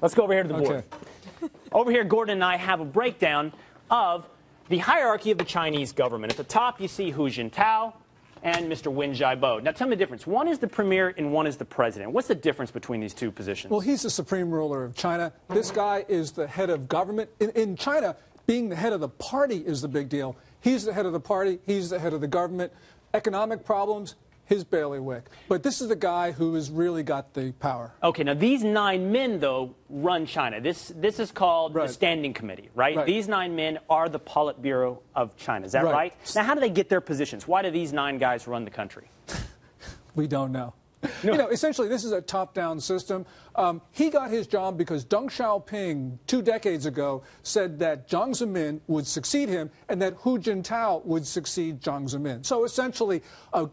Let's go over here to the board. Okay. Over here, Gordon and I have a breakdown of the hierarchy of the Chinese government. At the top, you see Hu Jintao and Mr. Wen Jiabo. Now, tell me the difference. One is the premier and one is the president. What's the difference between these two positions? Well, he's the supreme ruler of China. This guy is the head of government. In China, being the head of the party is the big deal. He's the head of the party. He's the head of the government. Economic problems, his bailiwick. But this is the guy who has really got the power. Okay, now these 9 men, though, run China. This is called the Standing Committee, right? These 9 men are the Politburo of China. Is that right? Now, how do they get their positions? Why do these 9 guys run the country? We don't know. No. You know, essentially, this is a top-down system. He got his job because Deng Xiaoping 2 decades ago said that Jiang Zemin would succeed him and that Hu Jintao would succeed Jiang Zemin. So essentially, a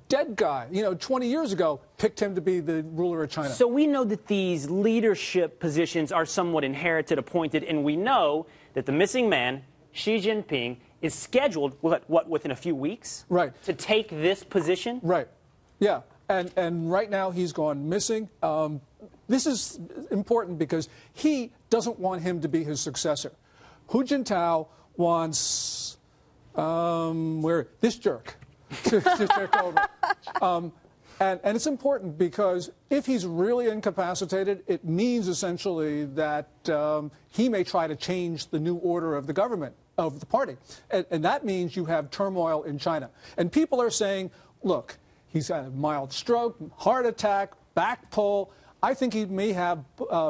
dead guy, 20 years ago, picked him to be the ruler of China. So we know that these leadership positions are somewhat inherited, appointed, and we know that the missing man, Xi Jinping, is scheduled, within a few weeks? Right. To take this position? Right. Yeah. And right now he's gone missing. This is important because he doesn't want him to be his successor. Hu Jintao wants this jerk to take over. And it's important because if he's really incapacitated, it means essentially that he may try to change the new order of the government, of the party. And that means you have turmoil in China. And people are saying, look, he's had a mild stroke, heart attack, back pull. I think he may have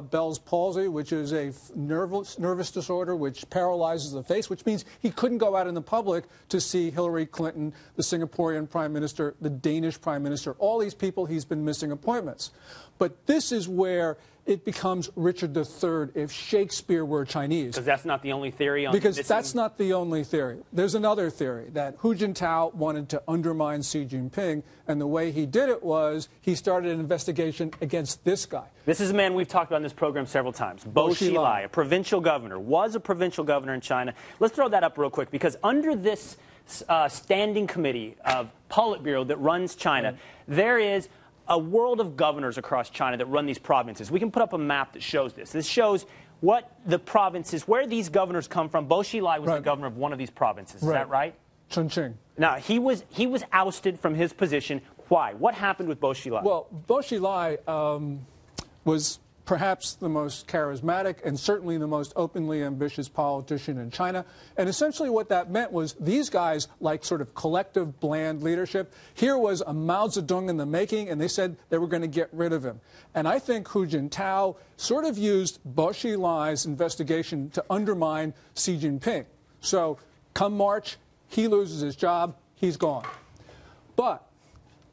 Bell's palsy, which is a nervous disorder which paralyzes the face, which means he couldn't go out in the public to see Hillary Clinton, the Singaporean prime minister, the Danish prime minister. All these people, he's been missing appointments. But this is where it becomes Richard III if Shakespeare were Chinese. Because that's not the only theory on Because missing... that's not the only theory. There's another theory, that Hu Jintao wanted to undermine Xi Jinping, and the way he did it was he started an investigation against this guy. This is a man we've talked about in this program several times. Bo Xilai, a provincial governor, was a provincial governor in China. Let's throw that up real quick, because under this standing committee of Politburo that runs China, there is a world of governors across China that run these provinces. We can put up a map that shows this. This shows what the provinces, where these governors come from. Bo Xilai was the governor of one of these provinces. Is that right? Chongqing. Now, he was ousted from his position. Why? What happened with Bo Xilai? Well, Bo Xilai was perhaps the most charismatic and certainly the most openly ambitious politician in China. And essentially what that meant was these guys like sort of collective, bland leadership. Here was a Mao Zedong in the making, and they said they were going to get rid of him. And I think Hu Jintao sort of used Bo Xilai's investigation to undermine Xi Jinping. So come March, he loses his job, he's gone. But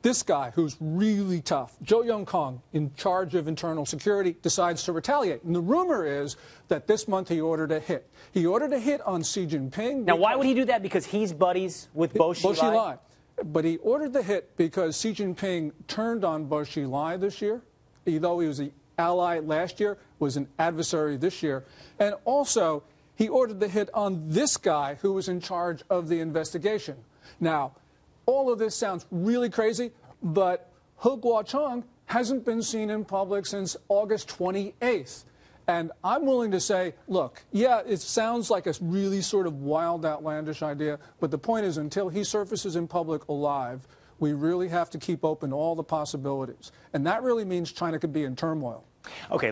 this guy, who's really tough, Zhou Yongkong, in charge of internal security, decides to retaliate. And the rumor is that this month he ordered a hit. He ordered a hit on Xi Jinping. Now, why would he do that? Because he's buddies with Bo Xilai? Bo Xilai. But he ordered the hit because Xi Jinping turned on Bo Xilai this year, though he was an ally last year, was an adversary this year. And also, he ordered the hit on this guy who was in charge of the investigation. Now, all of this sounds really crazy, but He Guochang hasn't been seen in public since August 28th. And I'm willing to say, look, yeah, it sounds like a really sort of wild, outlandish idea, but the point is until he surfaces in public alive, we really have to keep open all the possibilities. And that really means China could be in turmoil. Okay.